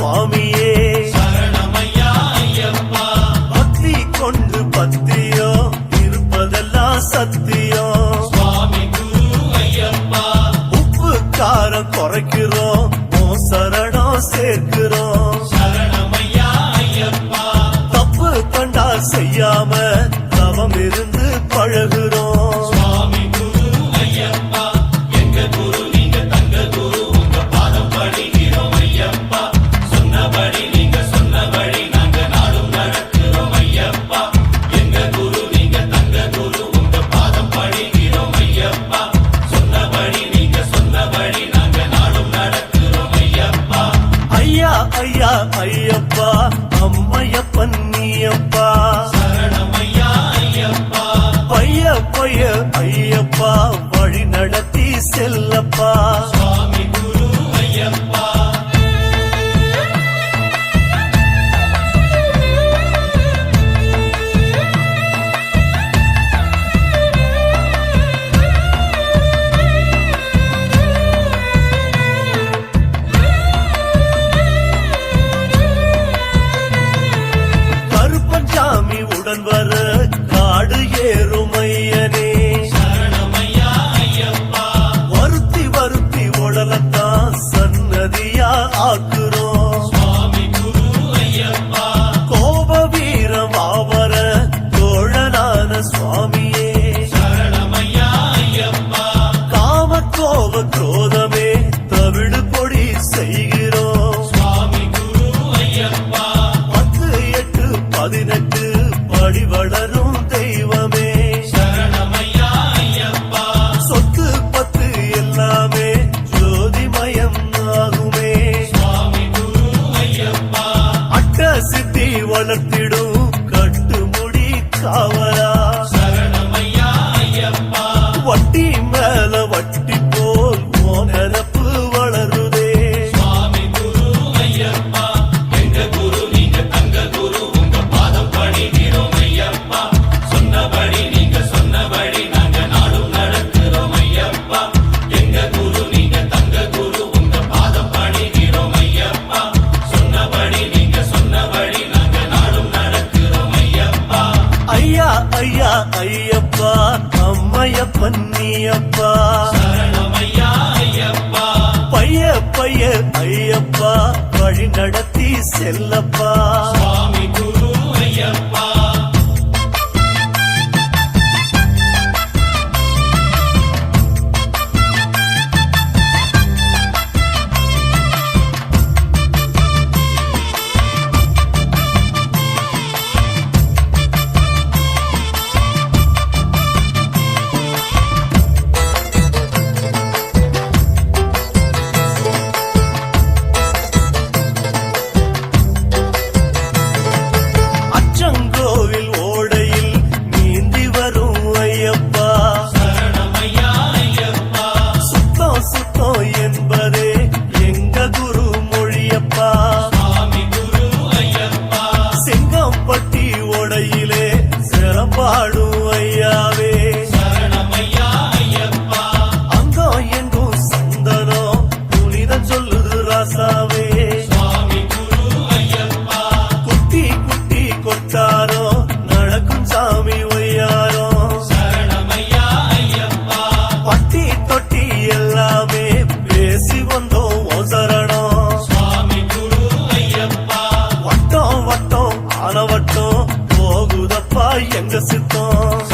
சுவாமியே சரணமையா ஐயப்பா. பக்தி கொண்டு பத்தியோ இருப்பதெல்லாம் சத்தியம் சுவாமி குரு ஐயப்பா. உப்பு காரம் குறைக்கிறோம் சரணம் சேர்க்கிறோம் சரணமையா ஐயப்பா. தப்பு கண்டா செய்யாம தவம் இருந்து பழகுறோம் சுவாமி குரு ஐயப்பா. எங்க குரு நீங்க தங்க குரு, உங்க பாதம் படுகிறோம் ஐயப்பா. சொன்னபடி நீங்க சொன்ன வழி நாங்க நாடும் நடக்கிறோம் ஐயப்பா. எங்க குரு நீங்க தங்க குரு, உங்க பாதம் படுகிறோம் ஐயப்பா. சொன்னபடி நீங்க சொன்ன வழி நாங்க நாடும் நடக்கிறோம் ஐயப்பா. ஐயா ஐயா ஐயப்பா அம்மையப்பன் நீயப்பா சரணமையா ஐயப்பா. பைய பைய ஐயப்பா வழி நடத்தி செல்லப்பா சுவாமி குரு ஐயப்பா. கருப்பஞ்சாமி உடன் வர காடு ஏறுமையனே சரணமையா ஐயப்பா. வருத்தி வருத்தி உடலத்தான் சன்னதியா ஆக்குறோம் சுவாமி குரு ஐயப்பா. கோப வீரம் ஆவர தோழனான சுவாமியே சரணமையா ஐயப்பா. காம கோப குரோதமே தவிடு பொடி செய்கிறோம் சுவாமி குரு ஐயப்பா. 10, 8, 18 படி வளரும் தெய்வமே சரணமையா ஐயப்பா. சொத்து பத்து எல்லாமே ஜோதிமயம் ஆகுமே சுவாமி குரு ஐயப்பா. அட்ட சித்தி வளர்த்திடும் கட்டுமுடி காவலா சரணமையா ஐயப்பா. வட்டி மேல வட்டி போல் மோனரப்பு வளருதே சுவாமி குரு ஐயப்பா. எங்க குரு நீங்க தங்க குரு, உங்க பாதம் படுகிறோம் ஐயப்பா. சொன்னபடி நீங்க சொன்னபடி நாங்க நாடும் நடக்கிறோம் ஐயப்பா. எங்க குரு நீங்க தங்க குரு, உங்க பாதம் படுகிறோம் ஐயப்பா. சொன்னபடி நீங்க சொன்னபடி நாங்க நாடும் நடக்கிறோம் ஐயப்பா. ஐயா ஐயா ஐயப்பா அம்மையப்பன் நீயப்பா சரணமையா ஐயப்பா. பைய பைய ஐயப்பா வழி நடத்தி செல்லப்பா சுவாமி குரு ஐயப்பா. அச்சங்கோவில் ஓடையில் நீந்தி வரும் ஐயப்பா சரணமையா ஐயப்பா. சுத்தம் சுத்தம் என்பதே எங்க குரு மொழியப்பா சுவாமி குரு ஐயப்பா. செங்கம்பட்டி ஓடையிலே சிறப்பாடும் ஐயாவே சரணமையா ஐயப்பா. அங்கம் எங்கும் சந்தனம் புனிதம் சொல்லுது ராசாவே சுவாமி குரு ஐயப்பா. குட்டி குட்டி கொட்டாரோ நடக்கும் சாமி ஒய்யாரோ சரணமையா ஐயப்பா. பட்டி தொட்டி எல்லாமே பேசி வந்தோம் உன் சரணம் சுவாமி குரு ஐயப்பா. வட்டம் வட்டம் ஆனவட்டம் போகுதப்பா எங்க சித்தம்